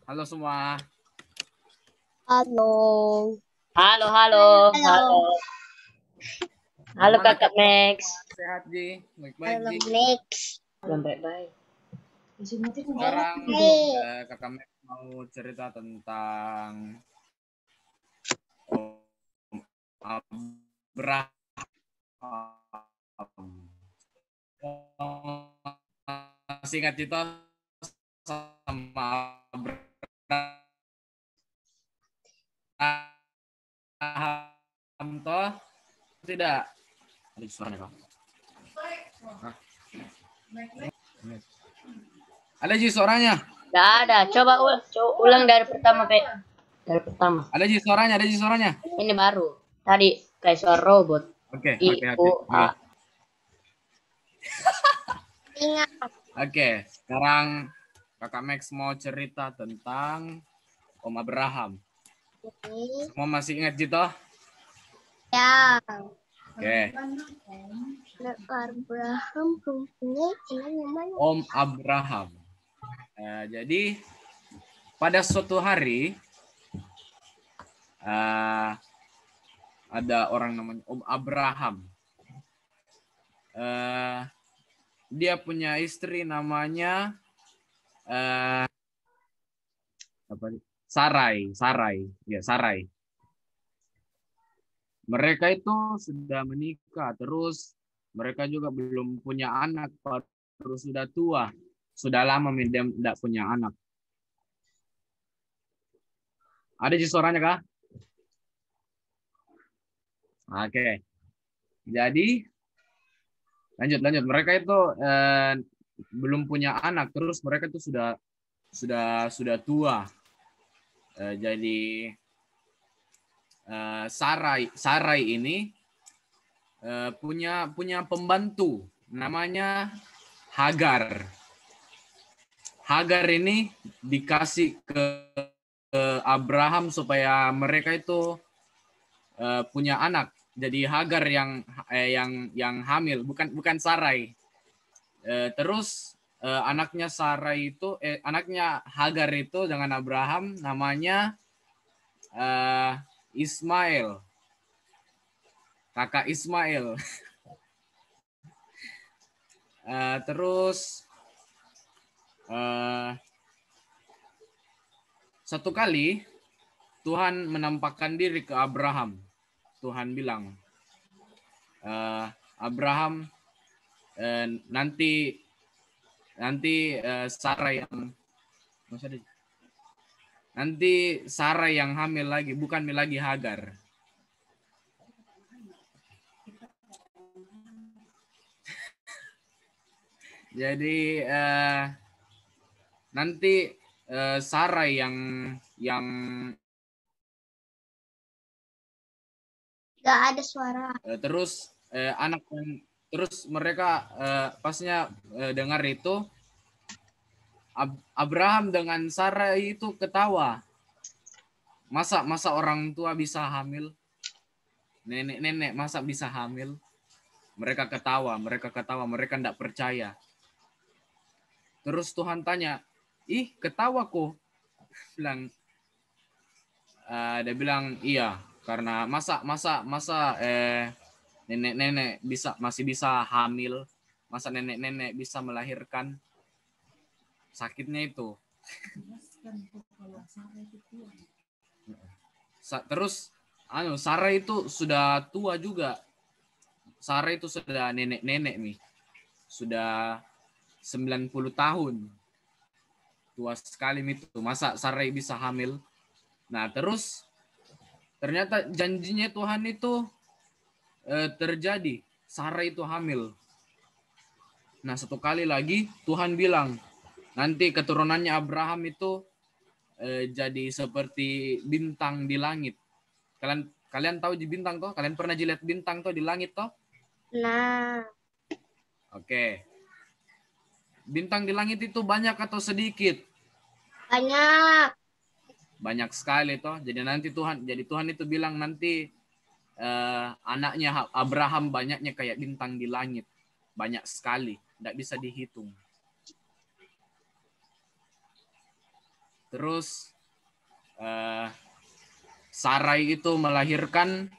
Halo semua. Halo. Halo, halo, halo. Halo Gimana Kakak Max. Sehat Ji? Baik-baik Halo Ji. Max. Belum baik-baik. Sekarang Hey. Kakak Max mau cerita tentang Om Abraham. Masih ingat cerita sama Abraham toh? Tidak. Ada suaranya kok. Ada Ji suaranya. Nggak ada. Coba ulang dari pertama, Pe. Dari pertama. Ada Ji suaranya. Ini baru. Tadi kayak suara robot. Oke. Ingat. Oke, sekarang Kakak Max mau cerita tentang Om Abraham. Semua masih ingat gitu? Ya. Oke. Abraham namanya Om Abraham. Jadi pada suatu hari ada orang namanya Om Abraham. Dia punya istri namanya Sarai. Ya, Sarai. Mereka itu sudah menikah, terus mereka juga belum punya anak, baru sudah tua. Sudah lama tidak punya anak. Ada di suaranya kah? Oke. Jadi lanjut. Mereka itu belum punya anak, terus mereka itu sudah tua. Jadi Sarai ini punya pembantu namanya Hagar. Hagar ini dikasih ke Abraham supaya mereka itu punya anak. Jadi Hagar yang hamil, bukan Sarai. Terus anaknya Hagar itu dengan Abraham namanya Ismail. Kakak Ismail. Terus satu kali Tuhan menampakkan diri ke Abraham. Tuhan bilang, Abraham, nanti Sarah yang hamil lagi, bukan lagi Hagar. Jadi nanti Sarah yang nggak ada suara. Terus mereka pasnya dengar itu Abraham dengan Sarah itu ketawa. Masa orang tua bisa hamil? Nenek masa bisa hamil? Mereka ketawa, mereka tidak percaya. Terus Tuhan tanya, "Ih, ketawa kok?" Dia bilang, "Iya, karena masa nenek-nenek masih bisa hamil, masa nenek-nenek bisa melahirkan, sakitnya itu." Terus Sarah itu sudah tua juga. Sarah itu sudah nenek-nenek nih. Sudah 90 tahun. Tua sekali itu. Masa Sarah bisa hamil? Nah, terus ternyata janjinya Tuhan itu terjadi. Sarah itu hamil. Nah, satu kali lagi Tuhan bilang, nanti keturunannya Abraham itu jadi seperti bintang di langit. Kalian tahu di bintang toh? Kalian pernah lihat bintang toh di langit toh? Nah. Oke. Bintang di langit itu banyak atau sedikit? Banyak. Banyak sekali toh. Jadi Tuhan itu bilang nanti anaknya Abraham banyaknya kayak bintang di langit. Banyak sekali, tidak bisa dihitung. Terus Sarai itu melahirkan,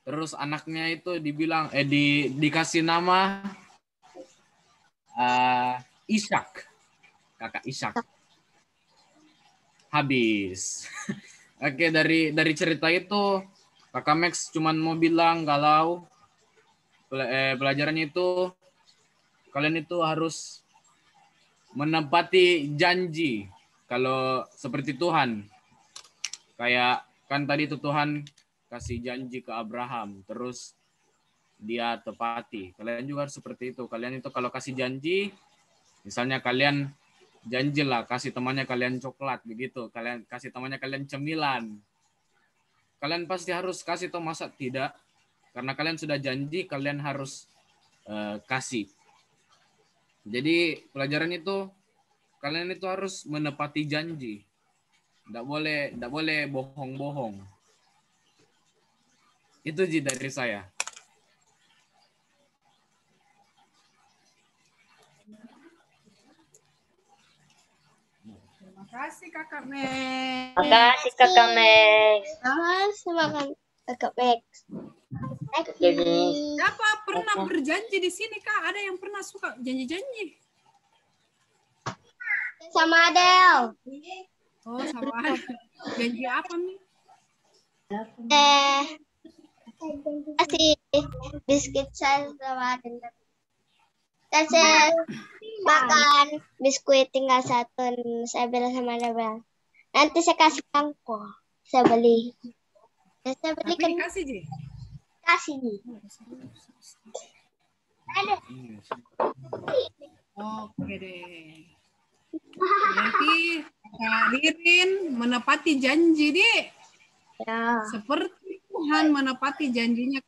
terus anaknya itu dibilang dikasih nama Ishak, kakak Ishak. Habis. Oke, dari cerita itu Kakak Max cuman mau bilang kalau pelajarannya itu kalian itu harus menepati janji kalau seperti Tuhan. Kayak kan tadi itu Tuhan kasih janji ke Abraham, terus dia tepati. Kalian juga harus seperti itu. Kalian itu kalau kasih janji, misalnya kalian janjilah kasih temannya kalian coklat begitu, kalian kasih temannya kalian cemilan. Kalian pasti harus kasih, toh masa tidak? Karena kalian sudah janji, kalian harus kasih. Jadi pelajaran itu kalian itu harus menepati janji. Tidak boleh bohong-bohong. Itu Ji dari saya. Terima kasih Kakak Max. Makasih Kakak Max. Makan Kakak Max. Jadi Siapa pernah berjanji di sini Kak? Ada yang pernah suka janji-janji? Sama Adel. Oh, sama ada. Janji apa nih? Kasih biskuit saya sama Adel. Saya makan biskuit tinggal satu. Saya bilang sama Adel, nanti saya kasih kangkung. Saya beli. Saya Tapi belikan dikasih Ji. kasih nih. Ada. Oke deh. Berarti Kak Ririn menepati janji deh. Ya. Seperti Tuhan menepati janjinya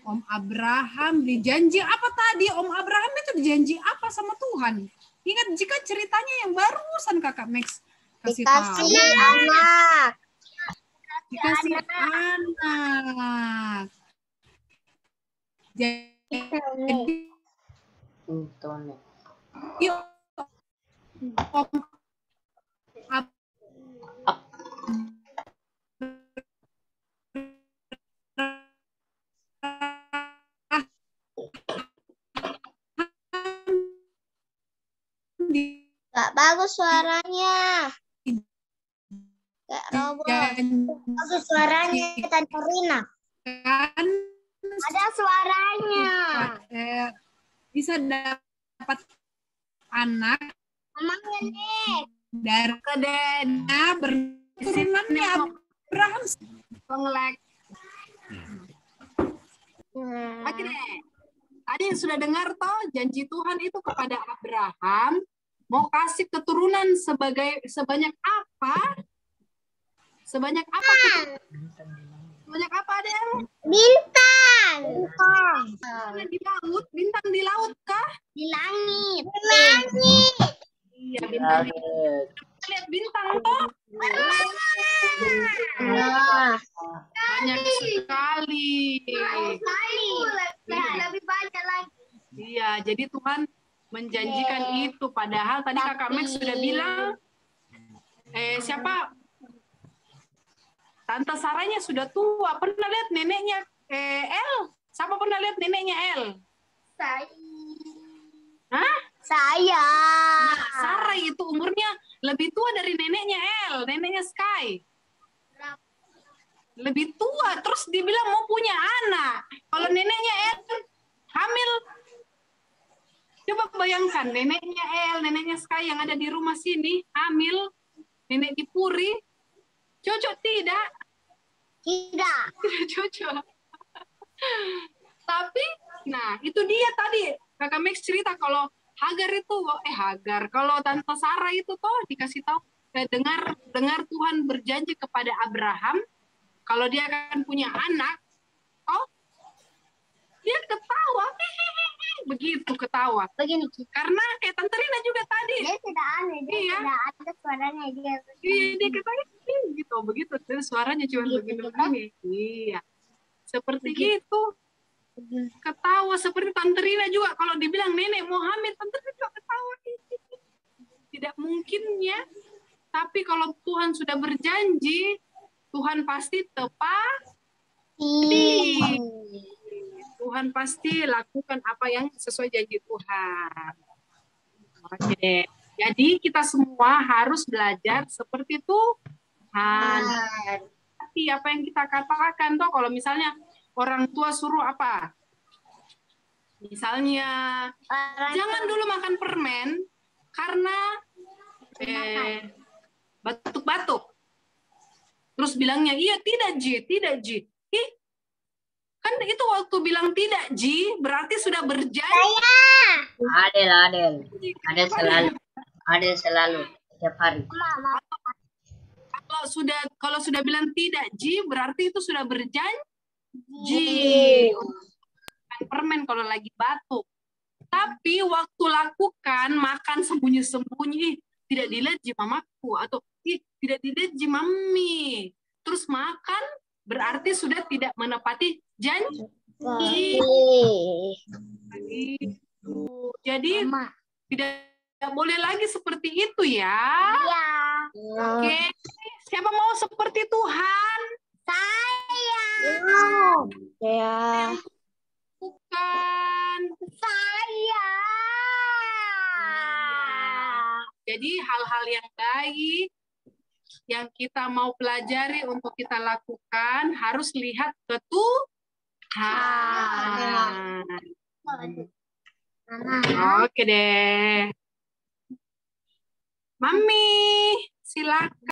Om Abraham dijanji apa tadi? Om Abraham itu dijanji apa sama Tuhan? Ingat jika ceritanya yang barusan Kakak Max kasih tahu. Dikasih anak. Dikasih anak. Jadi Internet. Om Gak bagus suaranya. Gak robot. Bagus suaranya Tante Rina. kan Ada suaranya. bisa dapat anak Emangnya nih. dari kedena berturunannya Abraham pengelek. Oke deh. Tadi sudah dengar toh janji Tuhan itu kepada Abraham mau kasih keturunan sebanyak apa? Sebanyak apa? Sebanyak apa Adel? Bintang. Bintang di laut kah? Di langit. Di langit. Iya, bintang. Lihat bintang toh. Wah. Banyak sekali. Lebih banyak lagi. Iya, jadi Tuhan menjanjikan itu. Padahal tadi Kakak Max sudah bilang, siapa? Tante Saranya sudah tua. Pernah lihat neneknya El? Siapa pernah lihat neneknya El? Saya. Hah? Saya. Nah, Sarah itu umurnya lebih tua dari neneknya El, neneknya Sky. Lebih tua, terus dibilang mau punya anak. Kalau neneknya El hamil, coba bayangkan neneknya El, neneknya Sky yang ada di rumah sini, hamil, nenek di Puri, cocok tidak? Tidak. Tidak cocok. Tapi, nah itu dia tadi, Kakak Max cerita kalau Hagar, kalau Tante Sarah itu toh dikasih tahu, dengar Tuhan berjanji kepada Abraham, kalau dia akan punya anak, oh, dia ketawa, begitu ketawa. Begini. Karena kayak Tante Rina juga tadi. Dia tidak aneh. Dia Iya. tidak ada suaranya. Dia Dia ketawa gitu, begitu. Terus suaranya cuma begini. Iya, seperti itu. Ketawa seperti Tante Rina juga. Kalau dibilang nenek mau hamil, Tante Rina juga ketawa. Tidak mungkin ya. Tapi kalau Tuhan sudah berjanji, Tuhan pasti tepati. Tuhan pasti lakukan apa yang sesuai janji Tuhan. Oke. Jadi kita semua harus belajar seperti Tuhan. Tapi apa yang kita katakan tuh kalau misalnya orang tua suruh apa? Misalnya jangan dulu makan permen karena batuk-batuk. Terus bilangnya, iya tidak Ji, tidak Ji. Ih, kan itu waktu bilang tidak Ji, berarti sudah berjanji. Adel selalu setiap hari. Kalau sudah bilang tidak Ji, berarti itu sudah berjanji. Permen kalau lagi batuk. Tapi waktu lakukan makan sembunyi-sembunyi, tidak dilihat Ji mamaku atau tidak dilihat Ji mami. Terus makan berarti sudah tidak menepati janji. Jadi tidak boleh lagi seperti itu ya. Oke, siapa mau seperti Tuhan? Saya. Bukan. Saya. Jadi hal-hal yang baik yang kita mau pelajari untuk kita lakukan harus lihat ke Tuhan. Oke deh. Mami, silakan.